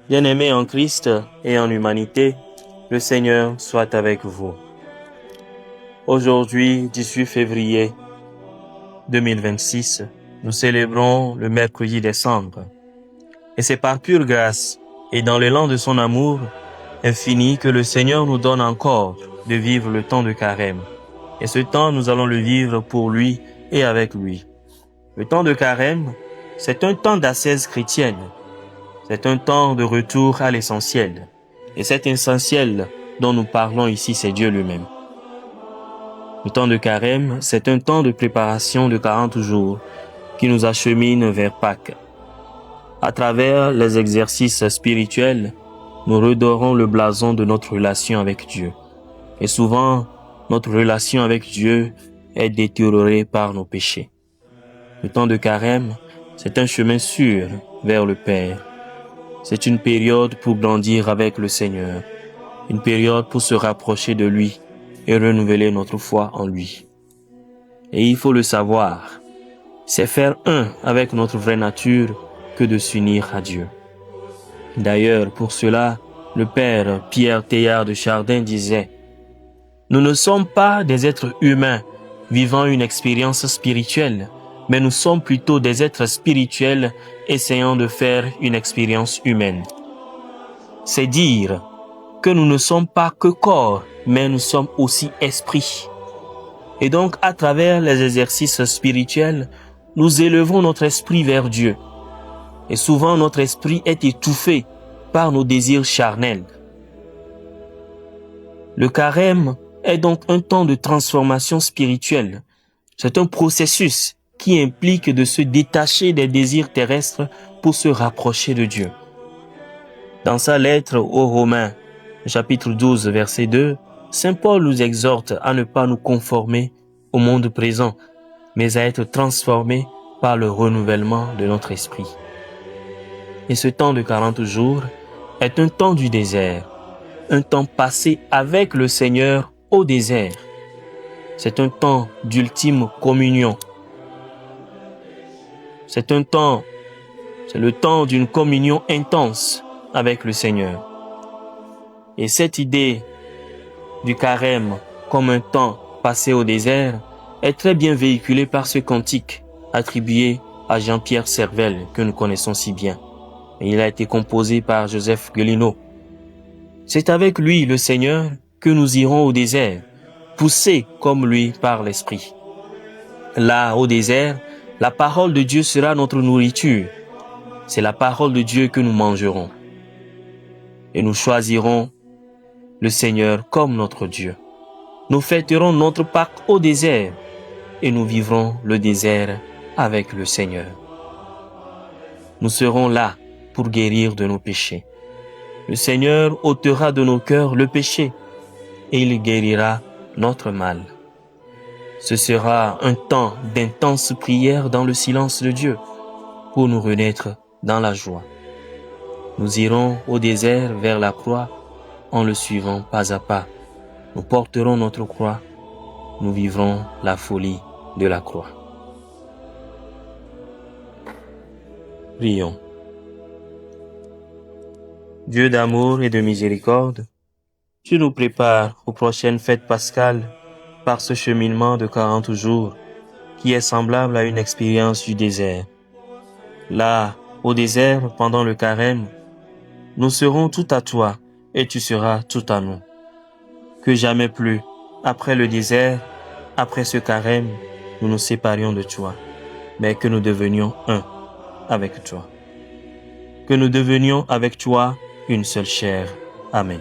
Bien-aimés en Christ et en humanité, le Seigneur soit avec vous. Aujourd'hui, 18 février 2026, nous célébrons le mercredi des cendres. Et c'est par pure grâce et dans l'élan de son amour infini que le Seigneur nous donne encore de vivre le temps de carême. Et ce temps, nous allons le vivre pour lui et avec lui. Le temps de carême, c'est un temps d'ascèse chrétienne. C'est un temps de retour à l'essentiel. Et cet essentiel dont nous parlons ici, c'est Dieu lui-même. Le temps de carême, c'est un temps de préparation de 40 jours qui nous achemine vers Pâques. À travers les exercices spirituels, nous redorons le blason de notre relation avec Dieu. Et souvent, notre relation avec Dieu est détériorée par nos péchés. Le temps de carême, c'est un chemin sûr vers le Père. C'est une période pour grandir avec le Seigneur, une période pour se rapprocher de lui et renouveler notre foi en lui. Et il faut le savoir, c'est faire un avec notre vraie nature que de s'unir à Dieu. D'ailleurs, pour cela, le Père Pierre Teilhard de Chardin disait « Nous ne sommes pas des êtres humains vivant une expérience spirituelle, mais nous sommes plutôt des êtres spirituels essayant de faire une expérience humaine. » C'est dire que nous ne sommes pas que corps, mais nous sommes aussi esprit. Et donc, à travers les exercices spirituels, nous élevons notre esprit vers Dieu. Et souvent, notre esprit est étouffé par nos désirs charnels. Le carême est donc un temps de transformation spirituelle. C'est un processus qui implique de se détacher des désirs terrestres pour se rapprocher de Dieu. Dans sa lettre aux Romains, chapitre 12, verset 2, Saint Paul nous exhorte à ne pas nous conformer au monde présent, mais à être transformés par le renouvellement de notre esprit. Et ce temps de 40 jours est un temps du désert, un temps passé avec le Seigneur au désert. C'est un temps d'ultime communion. C'est le temps d'une communion intense avec le Seigneur. Et cette idée du carême comme un temps passé au désert est très bien véhiculée par ce cantique attribué à Jean-Pierre Servel que nous connaissons si bien. Et il a été composé par Joseph Guélineau. C'est avec lui, le Seigneur, que nous irons au désert, poussés comme lui par l'Esprit. Là, au désert, la parole de Dieu sera notre nourriture. C'est la parole de Dieu que nous mangerons. Et nous choisirons le Seigneur comme notre Dieu. Nous fêterons notre Pâques au désert et nous vivrons le désert avec le Seigneur. Nous serons là pour guérir de nos péchés. Le Seigneur ôtera de nos cœurs le péché et il guérira notre mal. Ce sera un temps d'intense prière dans le silence de Dieu pour nous renaître dans la joie. Nous irons au désert vers la croix en le suivant pas à pas. Nous porterons notre croix, nous vivrons la folie de la croix. Prions. Dieu d'amour et de miséricorde, tu nous prépares aux prochaines fêtes pascales par ce cheminement de 40 jours qui est semblable à une expérience du désert. Là, au désert, pendant le carême, nous serons tout à toi et tu seras tout à nous. Que jamais plus, après le désert, après ce carême, nous nous séparions de toi, mais que nous devenions un avec toi. Que nous devenions avec toi une seule chair. Amen.